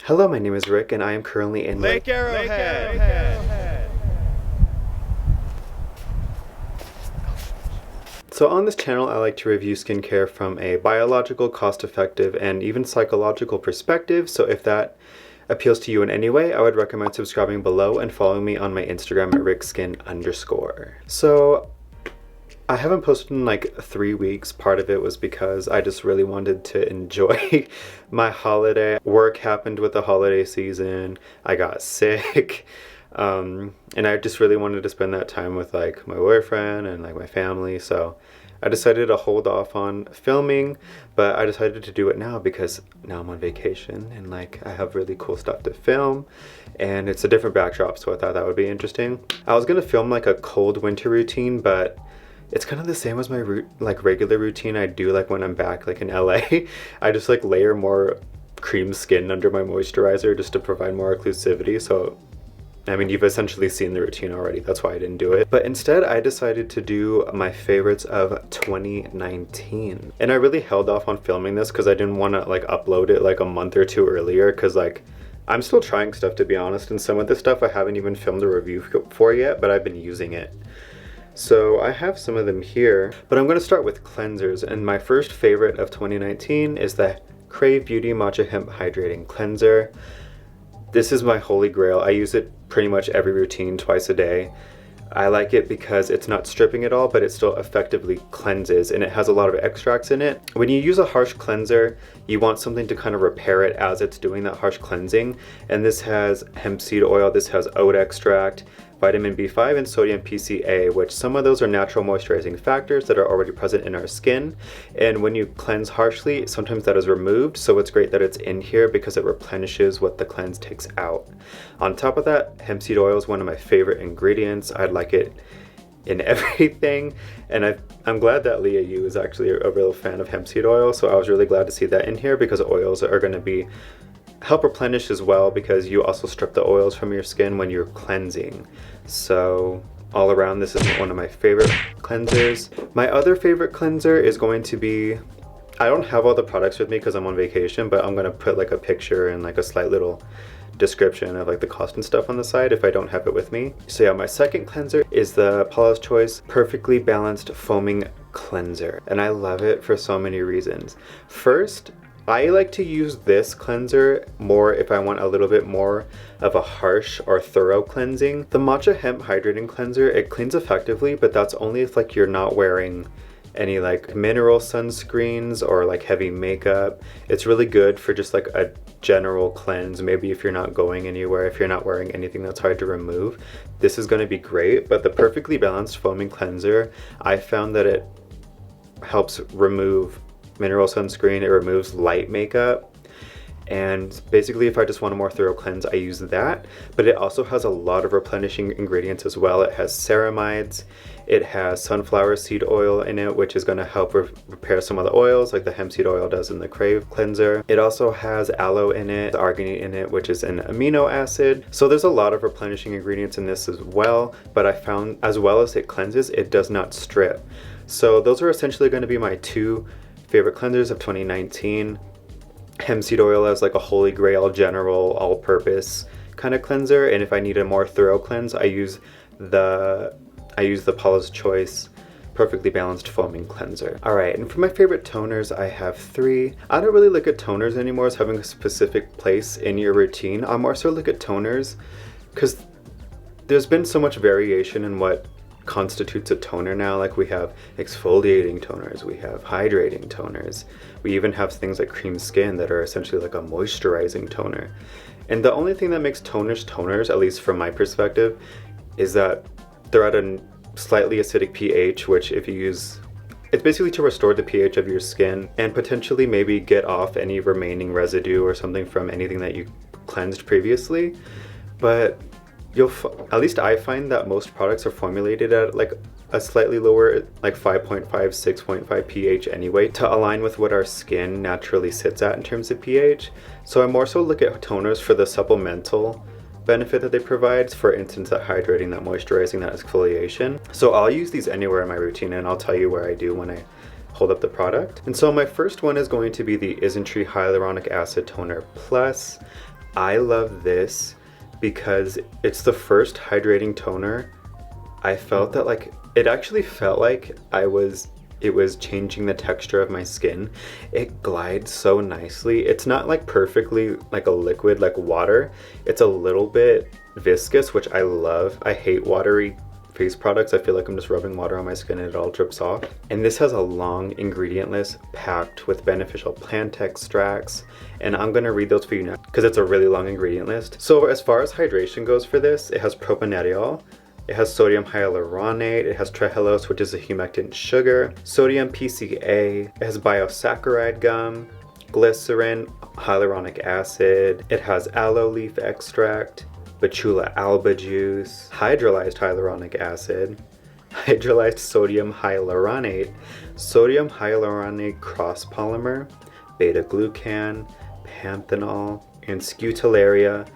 Hello, my name is Rick and I am currently in Lake Arrowhead. So on this channel I like to review skincare from a biological, cost-effective, and even psychological perspective, so if that appeals to you in any way, I would recommend subscribing below and following me on my Instagram at rickskin_. So I haven't posted in like 3 weeks. Part of it was because I just really wanted to enjoy my holiday. Work happened with the holiday season. I got sick. And I just really wanted to spend that time with like my boyfriend and like my family. So I decided to hold off on filming, but I decided to do it now because now I'm on vacation and like I have really cool stuff to film and it's a different backdrop, so I thought that would be interesting. I was gonna film like a cold winter routine, but it's kind of the same as my regular routine I do like when I'm back like in LA. I just like layer more cream skin under my moisturizer just to provide more occlusivity. So I mean, you've essentially seen the routine already, that's why I didn't do it. But instead, I decided to do my favorites of 2019. And I really held off on filming this because I didn't want to like upload it like a month or two earlier, because like I'm still trying stuff, to be honest, and some of this stuff I haven't even filmed a review for yet, but I've been using it. So I have some of them here, but I'm going to start with cleansers, and my first favorite of 2019 is the Krave Beauty Matcha Hemp Hydrating Cleanser. This is my holy grail. I use it pretty much every routine, twice a day. I like it because it's not stripping at all, but it still effectively cleanses, and it has a lot of extracts in it. When you use a harsh cleanser, you want something to kind of repair it as it's doing that harsh cleansing. And this has hemp seed oil, this has oat extract, vitamin B5, and sodium PCA, which some of those are natural moisturizing factors that are already present in our skin. And when you cleanse harshly, sometimes that is removed, so it's great that it's in here because it replenishes what the cleanse takes out. On top of that, hemp seed oil is one of my favorite ingredients. I like it in everything, and I'm glad that Leah Yu is actually a real fan of hemp seed oil, so I was really glad to see that in here because oils are going to help replenish as well, because you also strip the oils from your skin when you're cleansing. So all around, this is one of my favorite cleansers. My other favorite cleanser is going to be, I don't have all the products with me because I'm on vacation, but I'm going to put like a picture and like a slight little description of like the cost and stuff on the side if I don't have it with me. So yeah, my second cleanser is the Paula's Choice Perfectly Balanced Foaming Cleanser, and I love it for so many reasons. First, I like to use this cleanser more if I want a little bit more of a harsh or thorough cleansing. The Matcha Hemp Hydrating Cleanser, it cleans effectively, but that's only if like you're not wearing any like mineral sunscreens or like heavy makeup. It's really good for just like a general cleanse. Maybe if you're not going anywhere, if you're not wearing anything that's hard to remove, this is going to be great. But the Perfectly Balanced Foaming Cleanser, I found that it helps remove mineral sunscreen, it removes light makeup, and basically if I just want a more thorough cleanse, I use that. But it also has a lot of replenishing ingredients as well. It has ceramides, it has sunflower seed oil in it, which is going to help repair some of the oils like the hemp seed oil does in the Krave cleanser. It also has aloe in it, arginine in it, which is an amino acid. So there's a lot of replenishing ingredients in this as well, but I found as well as it cleanses, it does not strip. So those are essentially going to be my two favorite cleansers of 2019. Hemp seed oil as like a holy grail general all-purpose kind of cleanser, and if I need a more thorough cleanse, I use the Paula's Choice Perfectly Balanced Foaming Cleanser. Alright, and for my favorite toners, I have three. I don't really look at toners anymore as having a specific place in your routine. I more so look at toners because there's been so much variation in what constitutes a toner now. Like we have exfoliating toners, we have hydrating toners, we even have things like cream skin that are essentially like a moisturizing toner. And the only thing that makes toners, at least from my perspective, is that they're at a slightly acidic pH, which if you use, it's basically to restore the pH of your skin and potentially maybe get off any remaining residue or something from anything that you cleansed previously. But at least I find that most products are formulated at like a slightly lower, like 5.5, 6.5 pH anyway, to align with what our skin naturally sits at in terms of pH. So I more so look at toners for the supplemental benefit that they provide, for instance that hydrating, that moisturizing, that exfoliation. So I'll use these anywhere in my routine, and I'll tell you where I do when I hold up the product. And so my first one is going to be the IsNtree Hyaluronic Acid Toner Plus. I love this because it's the first hydrating toner I felt that like, it actually felt like it was changing the texture of my skin. It glides so nicely. It's not like perfectly like a liquid like water. It's a little bit viscous, which I love. I hate watery face products. I feel like I'm just rubbing water on my skin and it all drips off. And this has a long ingredient list packed with beneficial plant extracts. And I'm gonna read those for you now because it's a really long ingredient list. So as far as hydration goes for this, it has propanediol, it has sodium hyaluronate, it has trehalose, which is a humectant sugar, sodium PCA, it has biosaccharide gum, glycerin, hyaluronic acid, it has aloe leaf extract, Betula alba juice, hydrolyzed hyaluronic acid, hydrolyzed sodium hyaluronate, sodium hyaluronate cross polymer, beta-glucan, panthenol, and Scutellaria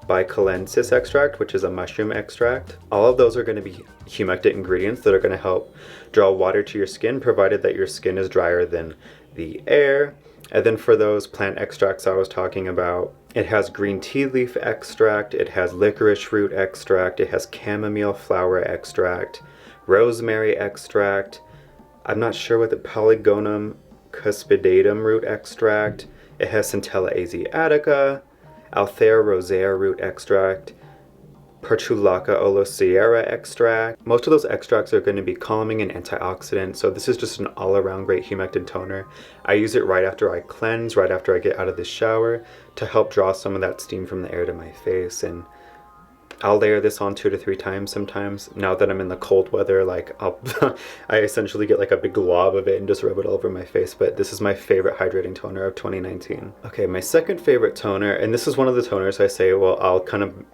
bicolensis extract, which is a mushroom extract. All of those are going to be humectant ingredients that are going to help draw water to your skin, provided that your skin is drier than the air. And then for those plant extracts I was talking about, it has green tea leaf extract, it has licorice root extract, it has chamomile flower extract, rosemary extract, I'm not sure what the Polygonum cuspidatum root extract, it has Centella asiatica, Althea rosea root extract, Portulaca olosiera extract. Most of those extracts are going to be calming and antioxidant, so this is just an all-around great humectant toner. I use it right after I cleanse, right after I get out of the shower, to help draw some of that steam from the air to my face. And I'll layer this on 2 to 3 times sometimes. Now that I'm in the cold weather, like I essentially get like a big glob of it and just rub it all over my face. But this is my favorite hydrating toner of 2019. Okay, my second favorite toner, and this is one of the toners I say, well, I'll kind of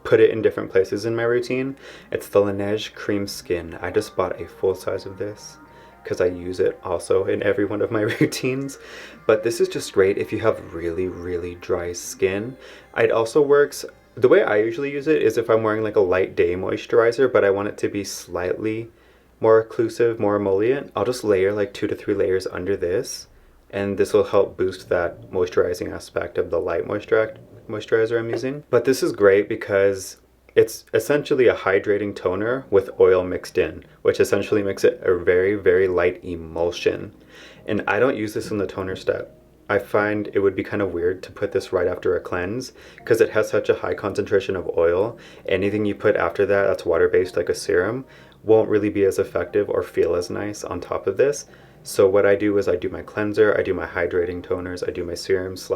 put it in different places in my routine. It's the Laneige Cream Skin. I just bought a full size of this because I use it also in every one of my routines. But this is just great if you have really, really dry skin. It also works. The way I usually use it is if I'm wearing like a light day moisturizer, but I want it to be slightly more occlusive, more emollient, I'll just layer like 2 to 3 layers under this, and this will help boost that moisturizing aspect of the light moisturizer I'm using. But this is great because it's essentially a hydrating toner with oil mixed in, which essentially makes it a very, very light emulsion. And I don't use this in the toner step. I find it would be kind of weird to put this right after a cleanse because it has such a high concentration of oil. Anything you put after that that's water-based like a serum won't really be as effective or feel as nice on top of this. So what I do is I do my cleanser, I do my hydrating toners, I do my serums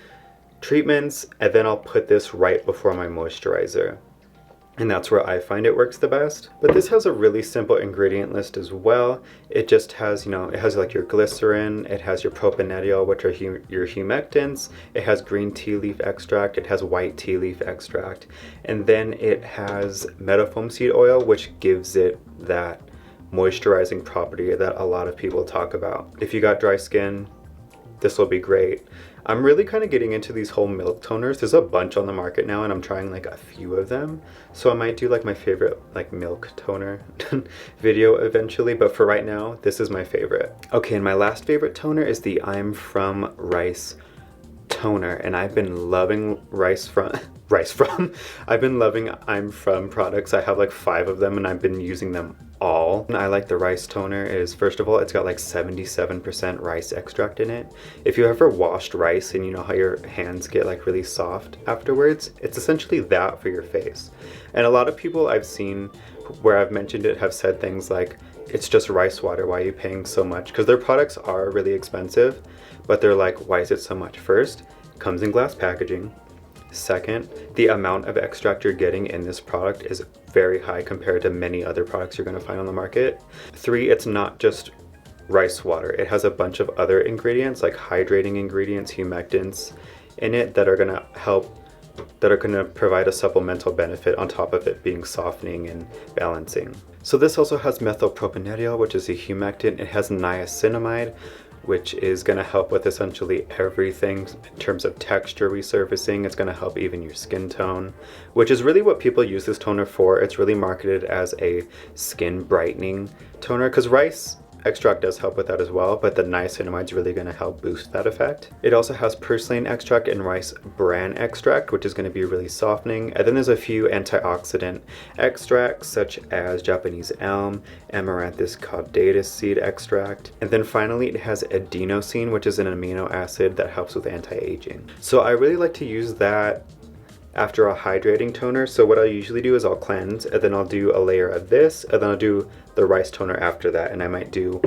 / treatments, and then I'll put this right before my moisturizer. And that's where I find it works the best. But this has a really simple ingredient list as well. It just has, you know, it has like your glycerin, it has your propanediol, which are your humectants, it has green tea leaf extract, it has white tea leaf extract, and then it has meadowfoam seed oil, which gives it that moisturizing property that a lot of people talk about. If you got dry skin, this will be great. I'm really kind of getting into these whole milk toners. There's a bunch on the market now and I'm trying like a few of them. So I might do like my favorite like milk toner video eventually, but for right now, this is my favorite. Okay, and my last favorite toner is the I'm From Rice toner, and I've been loving I've been loving I'm From products. I have like 5 of them and I've been using them all. I like the rice toner is, first of all, it's got like 77% rice extract in it. If you ever washed rice and you know how your hands get like really soft afterwards, it's essentially that for your face. And a lot of people I've seen where I've mentioned it have said things like, it's just rice water, why are you paying so much? Because their products are really expensive, but they're like, why is it so much? First, it comes in glass packaging. Second, the amount of extract you're getting in this product is very high compared to many other products you're going to find on the market. 3, it's not just rice water. It has a bunch of other ingredients like hydrating ingredients, humectants in it that are going to help, that are going to provide a supplemental benefit on top of it being softening and balancing. So this also has methylpropanediol, which is a humectant. It has niacinamide, which is going to help with essentially everything in terms of texture resurfacing. It's going to help even your skin tone, which is really what people use this toner for. It's really marketed as a skin brightening toner because rice extract does help with that as well, but the niacinamide is really going to help boost that effect. It also has purslane extract and rice bran extract, which is going to be really softening. And then there's a few antioxidant extracts such as Japanese elm, amaranthus caudatus seed extract. And then finally it has adenosine, which is an amino acid that helps with anti-aging. So I really like to use that after a hydrating toner. So what I usually do is I'll cleanse, and then I'll do a layer of this, and then I'll do the rice toner after that, and I might do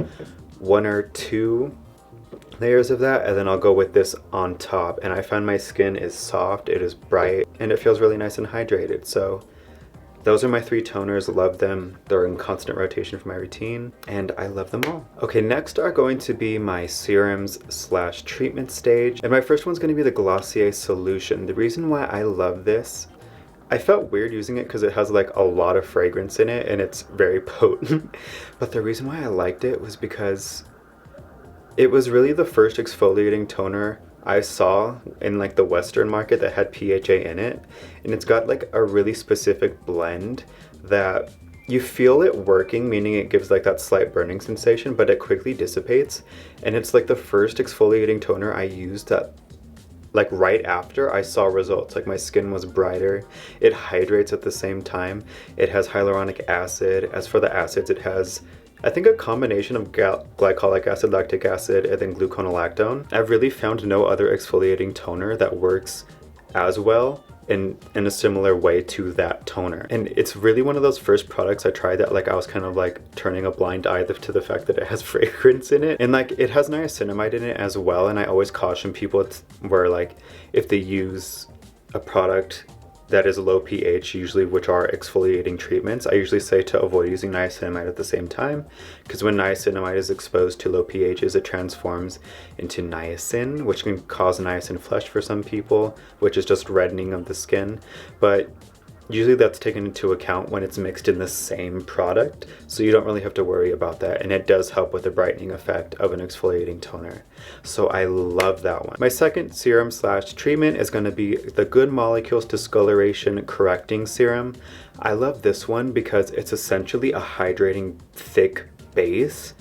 1 or 2 layers of that, and then I'll go with this on top. And I find my skin is soft, it is bright, and it feels really nice and hydrated. So those are my 3 toners. Love them. They're in constant rotation for my routine, and I love them all. Okay, next are going to be my serums / treatment stage. And my first one's going to be the Glossier Solution. The reason why I love this, I felt weird using it because it has like a lot of fragrance in it and it's very potent. But the reason why I liked it was because it was really the first exfoliating toner I saw in like the Western market that had PHA in it, and it's got like a really specific blend that you feel it working, meaning it gives like that slight burning sensation, but it quickly dissipates. And it's like the first exfoliating toner I used that like right after I saw results. Like my skin was brighter, it hydrates at the same time, it has hyaluronic acid. As for the acids, it has I think a combination of glycolic acid, lactic acid, and then gluconolactone. I've really found no other exfoliating toner that works as well in a similar way to that toner. And it's really one of those first products I tried that like I was kind of like turning a blind eye to the fact that it has fragrance in it. And like it has niacinamide in it as well. And I always caution people where like if they use a product that is low pH, usually which are exfoliating treatments, I usually say to avoid using niacinamide at the same time, because when niacinamide is exposed to low pHs, it transforms into niacin, which can cause niacin flush for some people, which is just reddening of the skin. But usually that's taken into account when it's mixed in the same product, so you don't really have to worry about that, and it does help with the brightening effect of an exfoliating toner. So I love that one. My second serum / treatment is going to be the Good Molecules Discoloration Correcting Serum. I love this one because it's essentially a hydrating thick base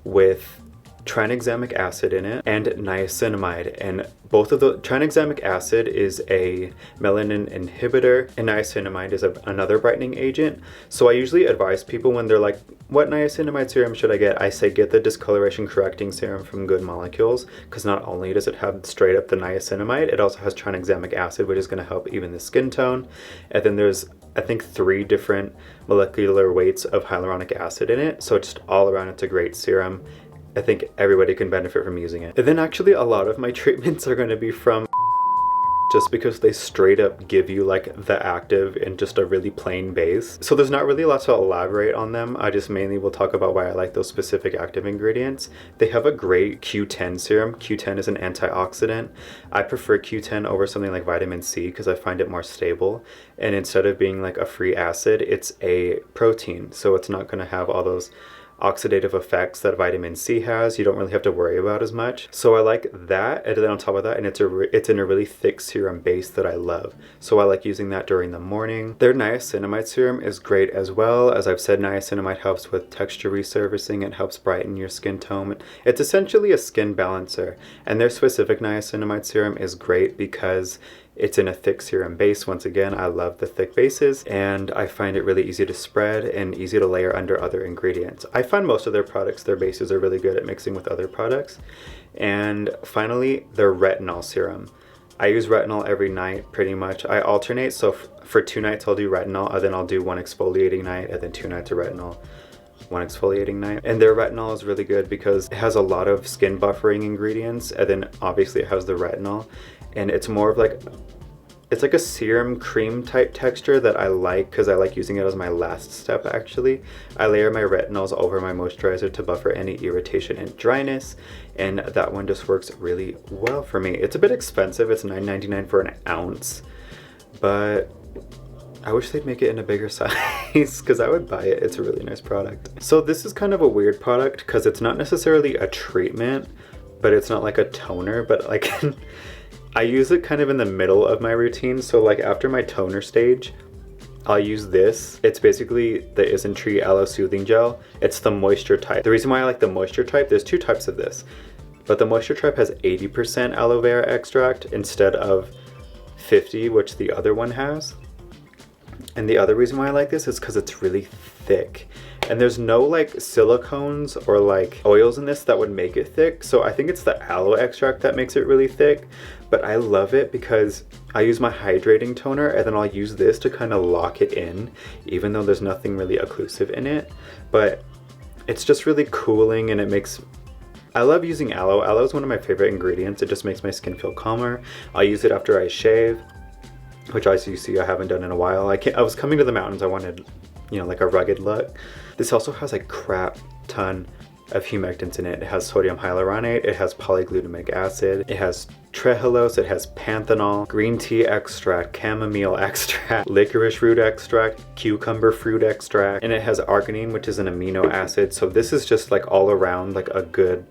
with tranexamic acid in it and niacinamide, and both of the tranexamic acid is a melanin inhibitor and niacinamide is another brightening agent. So I usually advise people when they're like, what niacinamide serum should I get? I say get the discoloration correcting serum from Good Molecules, because not only does it have straight up the niacinamide, it also has tranexamic acid, which is going to help even the skin tone. And then there's I think 3 different molecular weights of hyaluronic acid in it, so just all around it's a great serum. I think everybody can benefit from using it. And then actually a lot of my treatments are going to be from just because they straight up give you like the active in just a really plain base. So there's not really a lot to elaborate on them. I just mainly will talk about why I like those specific active ingredients. They have a great Q10 serum. Q10 is an antioxidant. I prefer Q10 over something like vitamin C because I find it more stable. And instead of being like a free acid, it's a protein. So it's not going to have all those oxidative effects that vitamin C has. You don't really have to worry about as much. So I like that, and then on top of that, and it's in a really thick serum base that I love. So I like using that during the morning. Their niacinamide serum is great as well. As I've said, niacinamide helps with texture resurfacing. It helps brighten your skin tone. It's essentially a skin balancer, and their specific niacinamide serum is great because it's in a thick serum base. Once again, I love the thick bases, and I find it really easy to spread and easy to layer under other ingredients. I find most of their products, their bases are really good at mixing with other products. And finally, their retinol serum. I use retinol every night pretty much. I alternate, so for 2 nights I'll do retinol, and then I'll do 1 exfoliating night, and then 2 nights of retinol, 1 exfoliating night. And their retinol is really good because it has a lot of skin buffering ingredients, and then obviously it has the retinol. And it's more of like, it's like a serum cream type texture that I like because I like using it as my last step actually. I layer my retinols over my moisturizer to buffer any irritation and dryness, and that one just works really well for me. It's a bit expensive, it's $9.99 for an ounce, but I wish they'd make it in a bigger size because I would buy it. It's a really nice product. So this is kind of a weird product because it's not necessarily a treatment, but it's not like a toner, but like I use it kind of in the middle of my routine. So like after my toner stage, I'll use this. It's basically the IsNtree Aloe Soothing Gel. It's the moisture type. The reason why I like the moisture type, there's two types of this, but the moisture type has 80% aloe vera extract instead of 50, which the other one has. And the other reason why I like this is because it's really thick. And there's no like silicones or like oils in this that would make it thick. So I think it's the aloe extract that makes it really thick. But I love it because I use my hydrating toner and then I'll use this to kind of lock it in, even though there's nothing really occlusive in it. But it's just really cooling and it makes... I love using aloe. Aloe is one of my favorite ingredients. It just makes my skin feel calmer. I'll use it after I shave, which as you see I haven't done in a while. I was coming to the mountains, I wanted, you know, like a rugged look. This also has a crap ton of humectants in it. It has sodium hyaluronate, it has polyglutamic acid, it has trehalose, it has panthenol, green tea extract, chamomile extract, licorice root extract, cucumber fruit extract, and it has arginine, which is an amino acid. So this is just like all around like a good...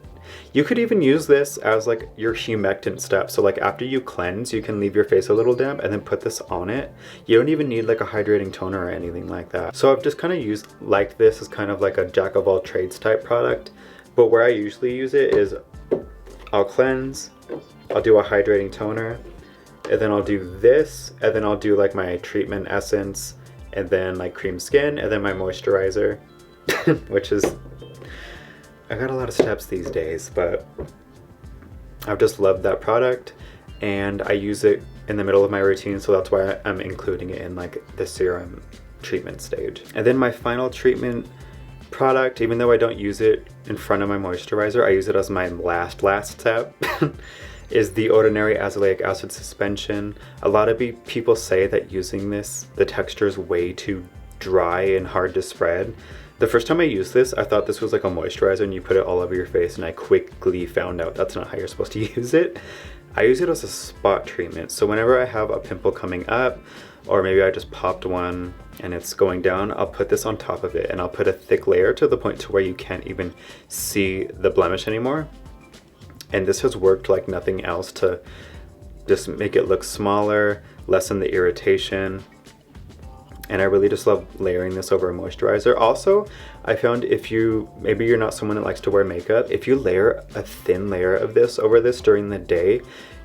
You could even use this as like your humectant step. So like after you cleanse, you can leave your face a little damp and then put this on it. You don't even need like a hydrating toner or anything like that. So I've just kind of used like this as kind of like a jack of all trades type product. But where I usually use it is I'll cleanse, I'll do a hydrating toner, and then I'll do this, and then I'll do like my treatment essence, and then like cream skin, and then my moisturizer, which is... I got a lot of steps these days, but I've just loved that product and I use it in the middle of my routine, so that's why I'm including it in like the serum treatment stage. And then my final treatment product, even though I don't use it in front of my moisturizer, I use it as my last step, is the Ordinary Azelaic Acid Suspension. A lot of people say that using this, the texture is way too dry and hard to spread. The first time I used this, I thought this was like a moisturizer and you put it all over your face, and I quickly found out that's not how you're supposed to use it. I use it as a spot treatment. So whenever I have a pimple coming up, or maybe I just popped one and it's going down, I'll put this on top of it and I'll put a thick layer to the point to where you can't even see the blemish anymore. And this has worked like nothing else to just make it look smaller, lessen the irritation. And I really just love layering this over a moisturizer. Also, I found maybe you're not someone that likes to wear makeup, if you layer a thin layer of this over this during the day,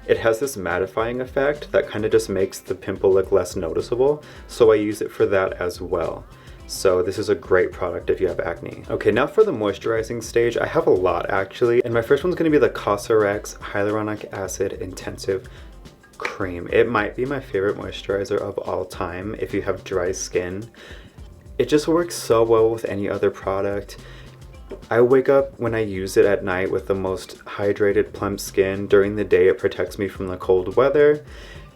it has this mattifying effect that kind of just makes the pimple look less noticeable. So I use it for that as well. So this is a great product if you have acne. Okay, now for the moisturizing stage, I have a lot actually. And my first one's gonna be the Cosrx Hyaluronic Acid Intensive Cream. It might be my favorite moisturizer of all time if you have dry skin. It just works so well with any other product. I wake up when I use it at night with the most hydrated, plump skin. During the day, it protects me from the cold weather.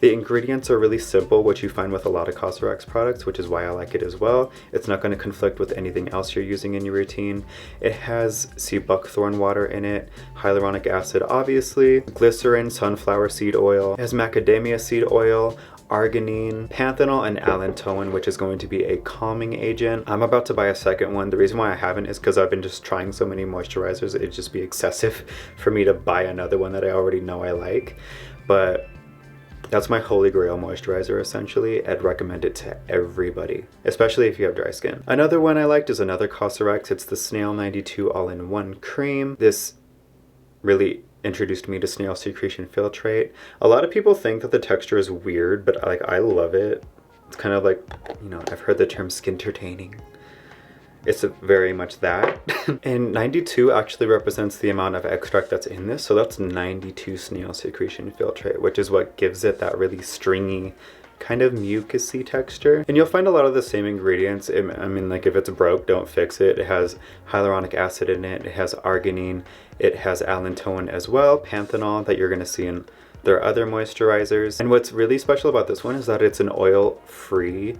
The ingredients are really simple, which you find with a lot of Cosrx products, which is why I like it as well. It's not going to conflict with anything else you're using in your routine. It has sea buckthorn water in it, hyaluronic acid obviously, glycerin, sunflower seed oil, it has macadamia seed oil, arginine, panthenol, and allantoin, which is going to be a calming agent. I'm about to buy a second one. The reason why I haven't is because I've been just trying so many moisturizers, it'd just be excessive for me to buy another one that I already know I like. But that's my holy grail moisturizer essentially. I'd recommend it to everybody, especially if you have dry skin. Another one I liked is another Cosrx. It's the Snail 92 All-in-One Cream. This really introduced me to Snail Secretion Filtrate. A lot of people think that the texture is weird, but I love it. It's kind of like, you know, I've heard the term skin-tertaining. It's very much that. And 92 actually represents the amount of extract that's in this, so that's 92 Snail Secretion Filtrate, which is what gives it that really stringy, kind of mucousy texture. And you'll find a lot of the same ingredients. I mean, like if it's broke, don't fix it. It has hyaluronic acid in it, it has arginine, it has allantoin as well, panthenol that you're gonna see in their other moisturizers. And what's really special about this one is that it's an oil-free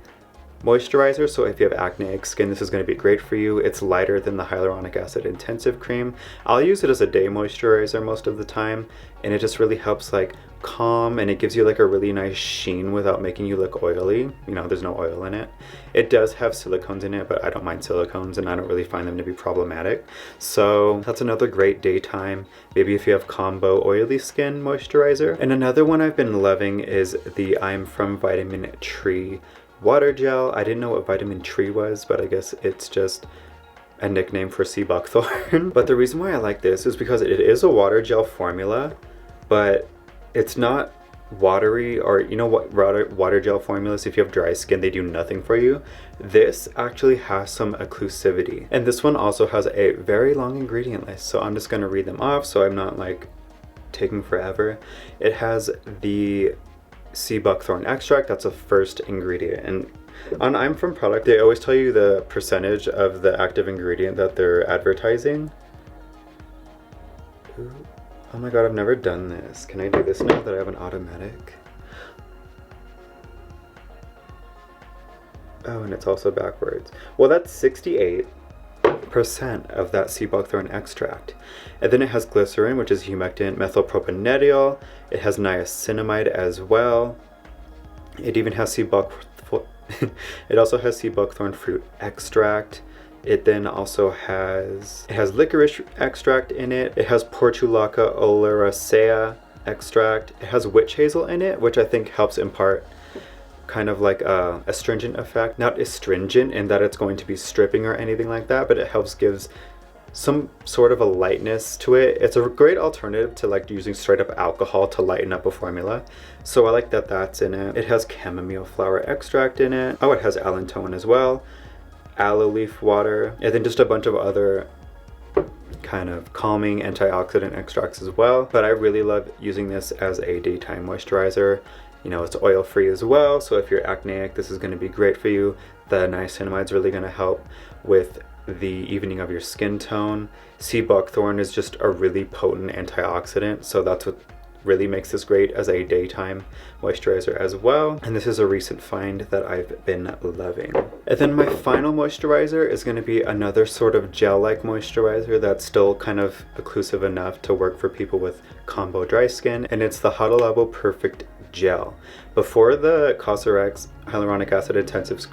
moisturizer, so if you have acneic skin, this is going to be great for you. It's lighter than the hyaluronic acid intensive cream. I'll use it as a day moisturizer most of the time, and it just really helps like calm, and it gives you like a really nice sheen without making you look oily. You know, there's no oil in it. It does have silicones in it, but I don't mind silicones and I don't really find them to be problematic. So that's another great daytime, maybe if you have combo oily skin moisturizer. And another one I've been loving is the I'm From Vitamin Tree water gel. I didn't know what vitamin tree was, but I guess it's just a nickname for sea buckthorn. But the reason why I like this is because it is a water gel formula, but it's not watery, or you know what water gel formulas, if you have dry skin, they do nothing for you. This actually has some occlusivity, and this one also has a very long ingredient list, so I'm just going to read them off so I'm not like taking forever. It has the sea buckthorn extract, that's the first ingredient, and on I'm From product they always tell you the percentage of the active ingredient that they're advertising. Ooh. Oh my god, I've never done this. Can I do this now that I have an automatic? Oh, and it's also backwards. Well, that's 68% of that sea buckthorn extract. And then it has glycerin, which is humectant, methylpropanoidal. It has niacinamide as well. It even has it also has sea buckthorn fruit extract. It then also has licorice extract in it. It has Portulaca oleracea extract. It has witch hazel in it, which I think helps impart kind of like a astringent effect. Not astringent in that it's going to be stripping or anything like that, but it gives some sort of a lightness to it. It's a great alternative to like using straight up alcohol to lighten up a formula. So I like that that's in it. It has chamomile flower extract in it. Oh, it has allantoin as well. Aloe leaf water, and then just a bunch of other kind of calming antioxidant extracts as well. But I really love using this as a daytime moisturizer. You know, it's oil free as well, so if you're acneic, this is going to be great for you. The niacinamide is really going to help with the evening of your skin tone. Sea buckthorn is just a really potent antioxidant, so that's what really makes this great as a daytime moisturizer as well. And this is a recent find that I've been loving. And then my final moisturizer is going to be another sort of gel-like moisturizer that's still kind of occlusive enough to work for people with combo dry skin, and it's the Hada Labo Perfect Gel. Before the Cosrx Hyaluronic Acid Intensive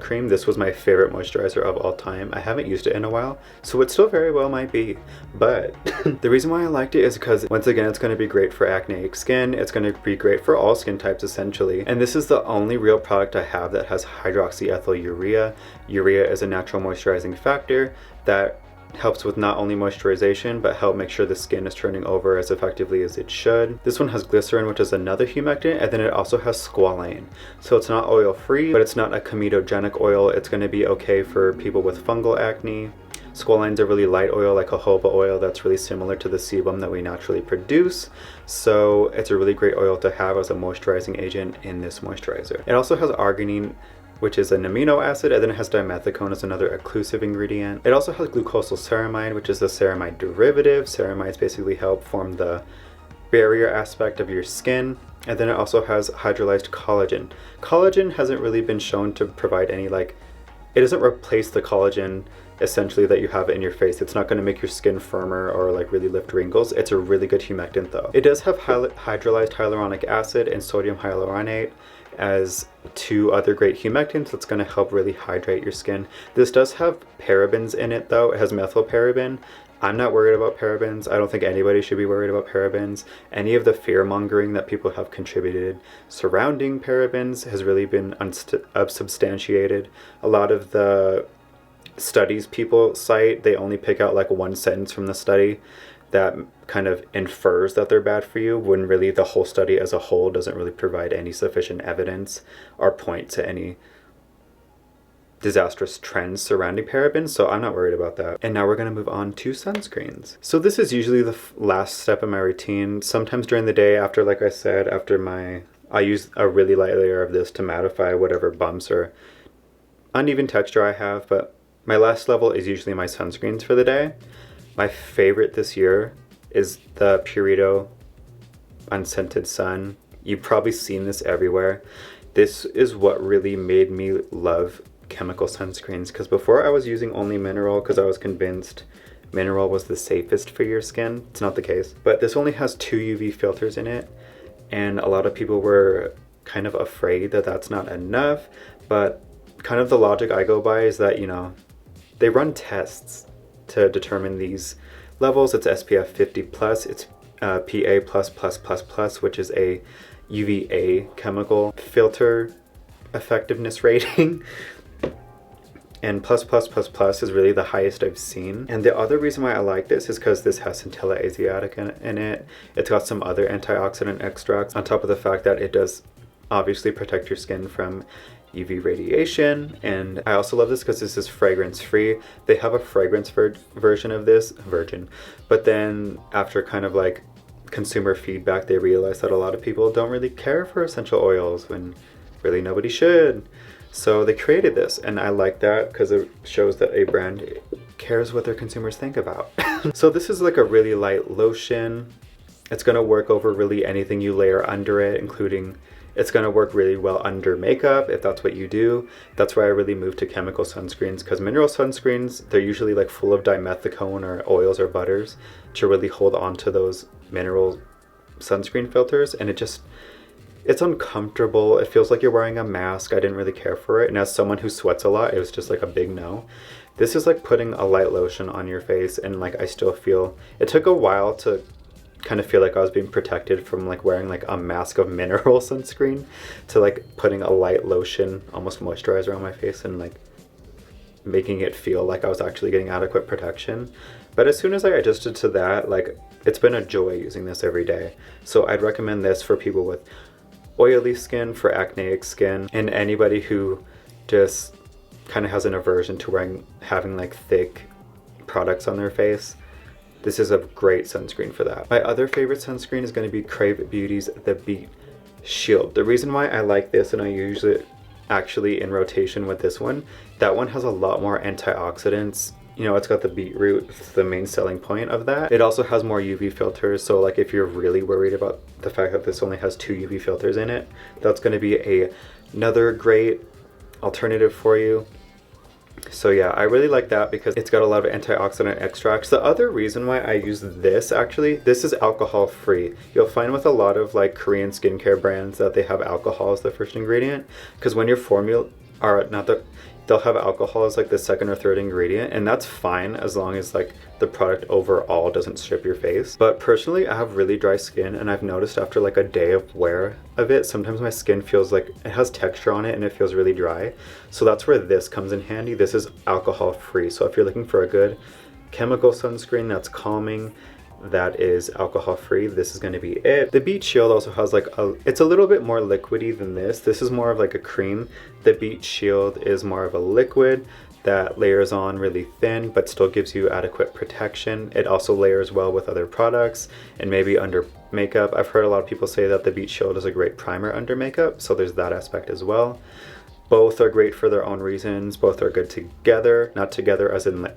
cream, this was my favorite moisturizer of all time. I haven't used it in a while, so it still very well might be, but the reason why I liked it is because once again it's going to be great for acneic skin. It's going to be great for all skin types essentially, and this is the only real product I have that has hydroxyethylurea. Urea is a natural moisturizing factor that helps with not only moisturization but help make sure the skin is turning over as effectively as it should. This one has glycerin, which is another humectant, and then it also has squalane. So it's not oil free, but it's not a comedogenic oil. It's going to be okay for people with fungal acne. Squalane's a really light oil, like jojoba oil, that's really similar to the sebum that we naturally produce. So it's a really great oil to have as a moisturizing agent in this moisturizer. It also has arginine, which is an amino acid, and then it has dimethicone as another occlusive ingredient. It also has glucosyl-ceramide, which is a ceramide derivative. Ceramides basically help form the barrier aspect of your skin. And then it also has hydrolyzed collagen. Collagen hasn't really been shown to provide any it doesn't replace the collagen essentially that you have in your face. It's not going to make your skin firmer or like really lift wrinkles. It's a really good humectant though. It does have hydrolyzed hyaluronic acid and sodium hyaluronate as two other great humectants that's going to help really hydrate your skin. This does have parabens in it though. It has methylparaben. I'm not worried about parabens. I don't think anybody should be worried about parabens. Any of the fear mongering that people have contributed surrounding parabens has really been unsubstantiated. A lot of the studies people cite, they only pick out like one sentence from the study that kind of infers that they're bad for you, when really the whole study as a whole doesn't really provide any sufficient evidence or point to any disastrous trends surrounding parabens, so I'm not worried about that. And now we're going to move on to sunscreens. So this is usually the last step in my routine. Sometimes during the day after, like I said, I use a really light layer of this to mattify whatever bumps or uneven texture I have, but my last level is usually my sunscreens for the day. My favorite this year is the Purito Unscented Sun. You've probably seen this everywhere. This is what really made me love chemical sunscreens, because before I was using only mineral because I was convinced mineral was the safest for your skin. It's not the case. But this only has 2 UV filters in it, and a lot of people were kind of afraid that that's not enough, but kind of the logic I go by is that, you know, they run tests to determine these levels. It's SPF 50 plus, it's PA++++, which is a UVA chemical filter effectiveness rating. And plus plus is really the highest I've seen. And the other reason why I like this is because this has Centella Asiatica in it. It's got some other antioxidant extracts on top of the fact that it does obviously protect your skin from UV radiation. And I also love this because this is fragrance free. They have a fragrance version of this, but then after kind of like consumer feedback, they realized that a lot of people don't really care for essential oils when really nobody should. So they created this, and I like that because it shows that a brand cares what their consumers think about. So this is like a really light lotion. It's gonna work over really anything you layer under it, including it's gonna work really well under makeup if that's what you do. That's why I really moved to chemical sunscreens, because mineral sunscreens, they're usually like full of dimethicone or oils or butters to really hold on to those mineral sunscreen filters, and it's uncomfortable. It feels like you're wearing a mask. I didn't really care for it. And as someone who sweats a lot, it was just like a big no. This is like putting a light lotion on your face, and like I still feel, it took a while to kind of feel like I was being protected from like wearing like a mask of mineral sunscreen to like putting a light lotion, almost moisturizer on my face, and like making it feel like I was actually getting adequate protection. But as soon as I adjusted to that, like it's been a joy using this every day. So I'd recommend this for people with oily skin, for acneic skin, and anybody who just kind of has an aversion to having like thick products on their face. This is a great sunscreen for that. My other favorite sunscreen is going to be Krave Beauty's The Beet Shield. The reason why I like this, and I use it actually in rotation with this one, that one has a lot more antioxidants. You know, it's got the beetroot, it's the main selling point of that. It also has more UV filters, so like if you're really worried about the fact that this only has 2 UV filters in it, that's going to be another great alternative for you. So yeah, I really like that because it's got a lot of antioxidant extracts. The other reason why I use this, actually, this is alcohol free. You'll find with a lot of like Korean skincare brands that they have alcohol as the first ingredient, because when your formula are not the they'll have alcohol as like the second or third ingredient, and that's fine as long as like the product overall doesn't strip your face. But personally, I have really dry skin, and I've noticed after like a day of wear of it, sometimes my skin feels like it has texture on it and it feels really dry. So that's where this comes in handy. This is alcohol free, so if you're looking for a good chemical sunscreen that's calming, that is alcohol free, this is going to be it. The Beet Shield also has like it's a little bit more liquidy than this. This is more of like a cream. The Beet Shield is more of a liquid that layers on really thin but still gives you adequate protection. It also layers well with other products and maybe under makeup. I've heard a lot of people say that the Beet Shield is a great primer under makeup, so there's that aspect as well. Both are great for their own reasons. Both are good together, not together as in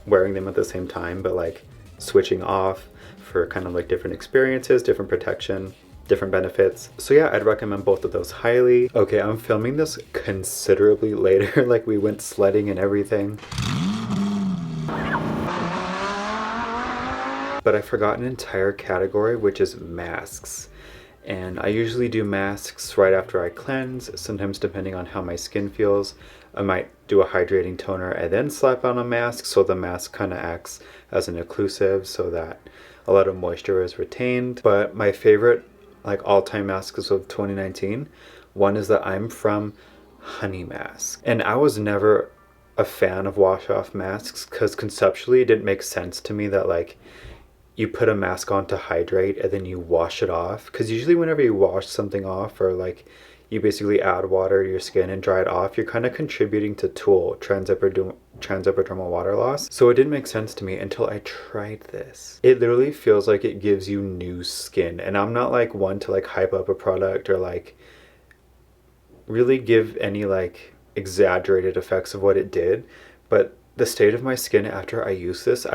wearing them at the same time, but like switching off for kind of like different experiences, different protection, different benefits. So yeah, I'd recommend both of those highly. Okay, I'm filming this considerably later, like we went sledding and everything. But I forgot an entire category, which is masks. And I usually do masks right after I cleanse, sometimes depending on how my skin feels. I might do a hydrating toner and then slap on a mask, so the mask kind of acts as an occlusive so that a lot of moisture is retained. But my favorite like all-time masks of 2019, one is the I'm From honey mask. And I was never a fan of wash-off masks because conceptually it didn't make sense to me that like you put a mask on to hydrate and then you wash it off, because usually whenever you wash something off or like you basically add water to your skin and dry it off, you're kind of contributing to TOWL, transepidermal water loss. So it didn't make sense to me until I tried this. It literally feels like it gives you new skin, and I'm not like one to like hype up a product or like really give any like exaggerated effects of what it did, but the state of my skin after I use this,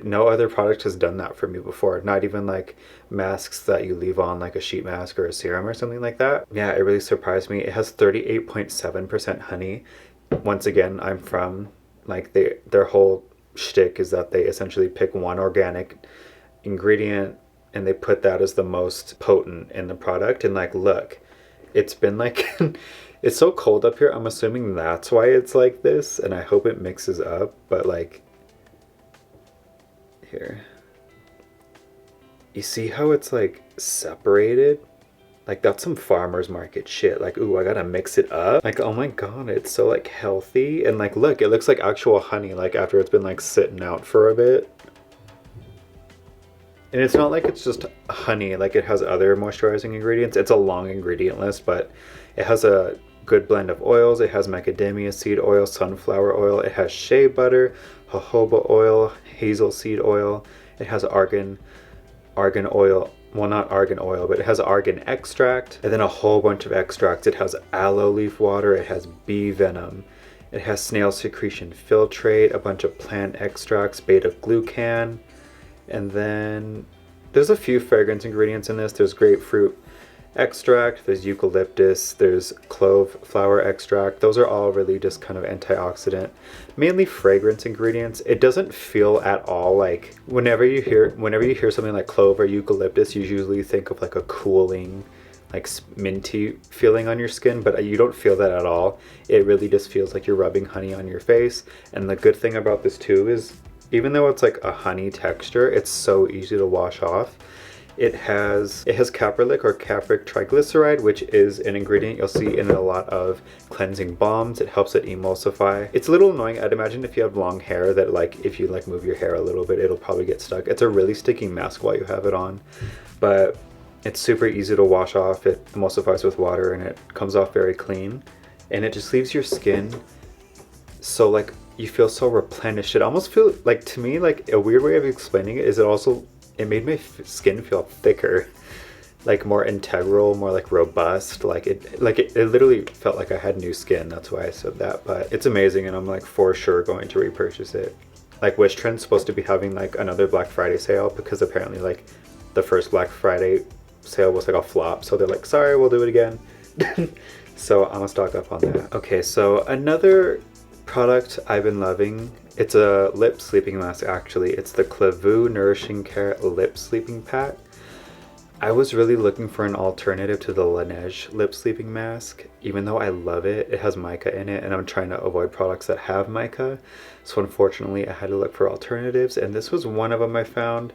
no other product has done that for me before. Not even like masks that you leave on like a sheet mask or a serum or something like that. Yeah, it really surprised me. It has 38.7% honey. Once again, I'm From, like their whole shtick is that they essentially pick one organic ingredient and they put that as the most potent in the product. And like, look, it's been like it's so cold up here, I'm assuming that's why it's like this, and I hope it mixes up, but like, here. You see how it's like separated? Like, that's some farmer's market shit. Like, ooh, I gotta mix it up. Like, oh my god, it's so, like, healthy. And, like, look, it looks like actual honey, like, after it's been, like, sitting out for a bit. And it's not like it's just honey, like, it has other moisturizing ingredients. It's a long ingredient list, but it has a good blend of oils. It has macadamia seed oil, sunflower oil. It has shea butter, jojoba oil, hazel seed oil. It has argan oil. Well, not argan oil, but it has argan extract, and then a whole bunch of extracts. It has aloe leaf water, it has bee venom, it has snail secretion filtrate, a bunch of plant extracts, beta glucan, and then there's a few fragrance ingredients in this. There's grapefruit extract, there's eucalyptus, there's clove flower extract. Those are all really just kind of antioxidant, mainly fragrance ingredients. It doesn't feel at all like, whenever you hear something like clove or eucalyptus, you usually think of like a cooling, like minty feeling on your skin, but you don't feel that at all. It really just feels like you're rubbing honey on your face. And the good thing about this too is, even though it's like a honey texture, it's so easy to wash off. It has caprylic or capric triglyceride, which is an ingredient you'll see in a lot of cleansing balms. It helps it emulsify. It's a little annoying. I'd imagine if you have long hair that, like, if you like move your hair a little bit, it'll probably get stuck. It's a really sticky mask while you have it on, but it's super easy to wash off. It emulsifies with water and it comes off very clean, and it just leaves your skin so, like, you feel so replenished. It almost feels like, to me, like, a weird way of explaining it is it made my skin feel thicker, like more integral, more like robust. Like it literally felt like I had new skin. That's why I said that. But it's amazing, and I'm like for sure going to repurchase it. Like, Wish Trend's supposed to be having like another Black Friday sale, because apparently like the first Black Friday sale was like a flop. So they're like, sorry, we'll do it again. So I'm gonna stock up on that. Okay, so another product I've been loving, it's a lip sleeping mask actually. It's the Klavuu Nourishing Care Lip Sleeping Pack. I was really looking for an alternative to the Laneige lip sleeping mask. Even though I love it, it has mica in it, and I'm trying to avoid products that have mica. So unfortunately I had to look for alternatives, and this was one of them I found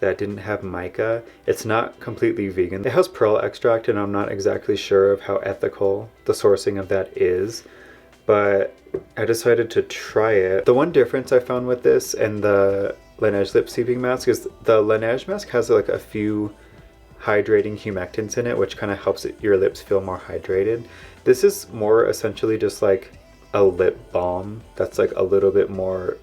that didn't have mica. It's not completely vegan. It has pearl extract, and I'm not exactly sure of how ethical the sourcing of that is, but I decided to try it. The one difference I found with this and the Laneige lip sleeping mask is the Laneige mask has like a few hydrating humectants in it, which kind of helps your lips feel more hydrated. This is more essentially just like a lip balm that's like a little bit more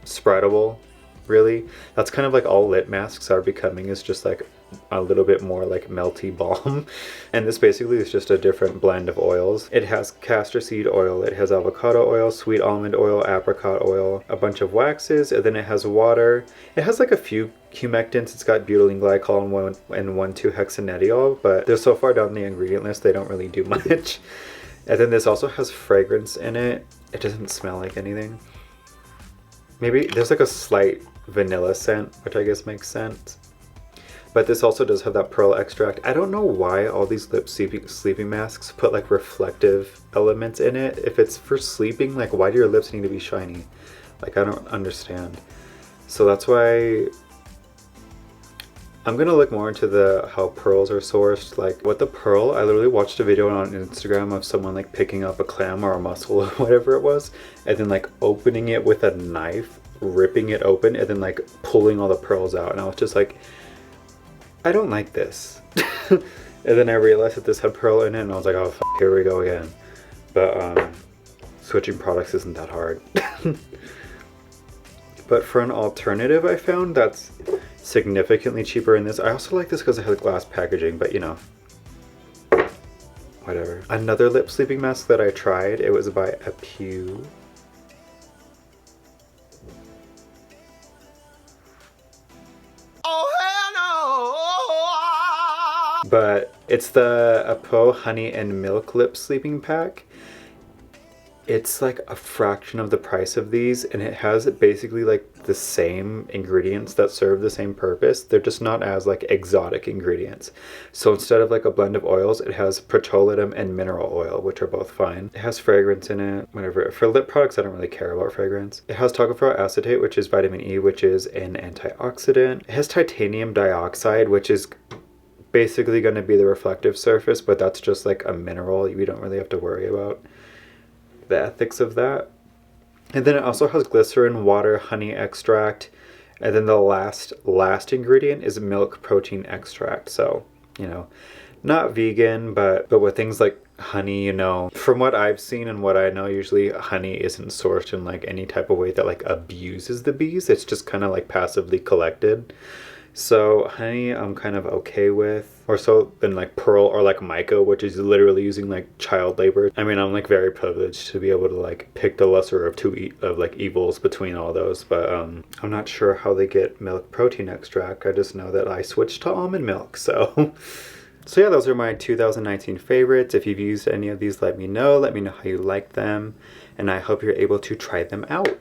spreadable, really. That's kind of like all lip masks are becoming, is just like a little bit more like melty balm. And this basically is just a different blend of oils. It has castor seed oil, it has avocado oil, sweet almond oil, apricot oil, a bunch of waxes, and then it has water. It has like a few humectants. It's got butylene glycol and 1,2-hexanediol, but they're so far down the ingredient list they don't really do much. And then this also has fragrance in it. It doesn't smell like anything. Maybe there's like a slight vanilla scent, which I guess makes sense. But this also does have that pearl extract. I don't know why all these lip sleeping masks put like reflective elements in it. If it's for sleeping, like why do your lips need to be shiny? Like, I don't understand. So that's why I'm gonna look more into how pearls are sourced. Like with the pearl, I literally watched a video on Instagram of someone like picking up a clam or a mussel or whatever it was, and then like opening it with a knife, ripping it open, and then like pulling all the pearls out. And I was just like, I don't like this. And then I realized that this had pearl in it, and I was like, oh, here we go again. But switching products isn't that hard. But for an alternative I found that's significantly cheaper in this. I also like this because it has glass packaging, but you know, whatever. Another lip sleeping mask that I tried, it was by Apu. But it's the Apo Honey and Milk Lip Sleeping Pack. It's like a fraction of the price of these, and it has basically like the same ingredients that serve the same purpose. They're just not as like exotic ingredients. So instead of like a blend of oils, it has petroleum and mineral oil, which are both fine. It has fragrance in it, whatever. For lip products, I don't really care about fragrance. It has tocopherol acetate, which is vitamin E, which is an antioxidant. It has titanium dioxide, which is basically going to be the reflective surface, but that's just like a mineral. You don't really have to worry about the ethics of that. And then it also has glycerin, water, honey extract, and then the last ingredient is milk protein extract. So, you know, not vegan, but with things like honey, you know, from what I've seen and what I know, usually honey isn't sourced in like any type of way that like abuses the bees. It's just kind of like passively collected. So honey I'm kind of okay with, or so than like pearl or like mica, which is literally using like child labor. I mean, I'm like very privileged to be able to like pick the lesser of two of like evils between all those, but I'm not sure how they get milk protein extract. I just know that I switched to almond milk. So so yeah, those are my 2019 favorites. If you've used any of these, let me know how you like them, and I hope you're able to try them out.